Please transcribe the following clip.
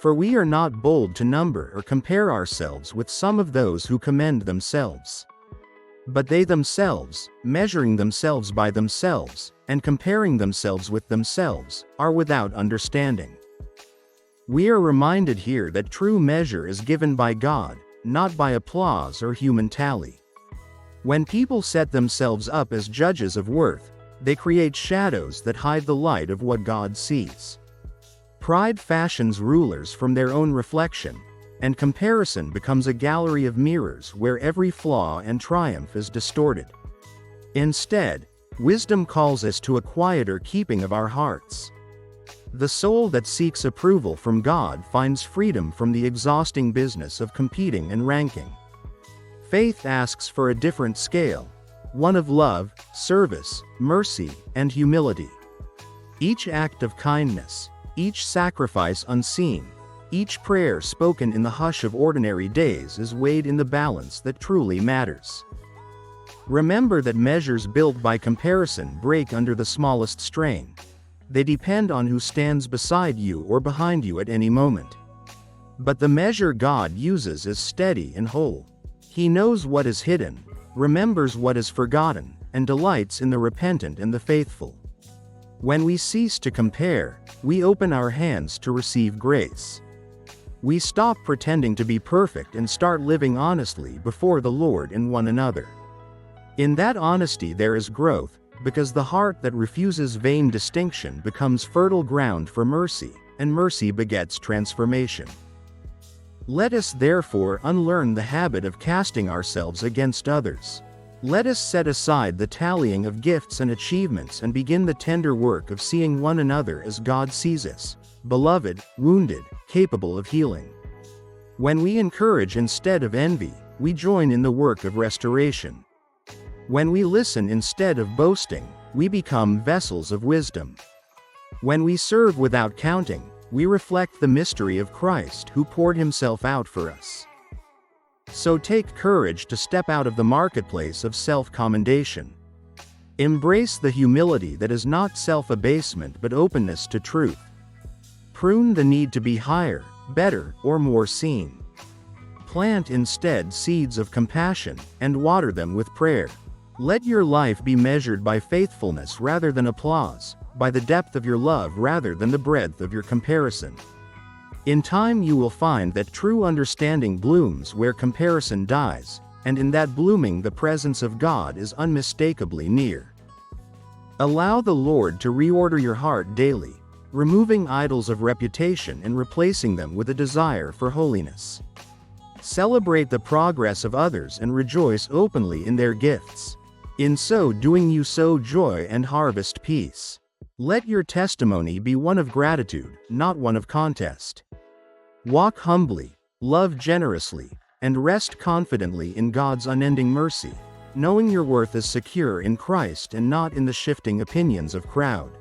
For we are not bold to number or compare ourselves with some of those who commend themselves. But they themselves, measuring themselves by themselves, and comparing themselves with themselves, are without understanding. We are reminded here that true measure is given by God, not by applause or human tally. When people set themselves up as judges of worth, they create shadows that hide the light of what God sees. Pride fashions rulers from their own reflection, and comparison becomes a gallery of mirrors where every flaw and triumph is distorted. Instead, wisdom calls us to a quieter keeping of our hearts. The soul that seeks approval from God finds freedom from the exhausting business of competing and ranking. Faith asks for a different scale, one of love, service, mercy, and humility. Each act of kindness, each sacrifice unseen, each prayer spoken in the hush of ordinary days is weighed in the balance that truly matters. Remember that measures built by comparison break under the smallest strain. They depend on who stands beside you or behind you at any moment. But the measure God uses is steady and whole. He knows what is hidden, remembers what is forgotten, and delights in the repentant and the faithful. When we cease to compare, we open our hands to receive grace. We stop pretending to be perfect and start living honestly before the Lord and one another. In that honesty there is growth, because the heart that refuses vain distinction becomes fertile ground for mercy, and mercy begets transformation. Let us therefore unlearn the habit of casting ourselves against others. Let us set aside the tallying of gifts and achievements and begin the tender work of seeing one another as God sees us, beloved, wounded, capable of healing. When we encourage instead of envy, we join in the work of restoration. When we listen instead of boasting, we become vessels of wisdom. When we serve without counting, we reflect the mystery of Christ who poured himself out for us. So take courage to step out of the marketplace of self-commendation. Embrace the humility that is not self-abasement but openness to truth. Prune the need to be higher, better, or more seen. Plant instead seeds of compassion, and water them with prayer. Let your life be measured by faithfulness rather than applause, by the depth of your love rather than the breadth of your comparison. In time you will find that true understanding blooms where comparison dies, and in that blooming the presence of God is unmistakably near. Allow the Lord to reorder your heart daily, removing idols of reputation and replacing them with a desire for holiness. Celebrate the progress of others and rejoice openly in their gifts. In so doing you sow joy and harvest peace. Let your testimony be one of gratitude, not one of contest. Walk humbly, love generously, and rest confidently in God's unending mercy, knowing your worth is secure in Christ and not in the shifting opinions of crowd.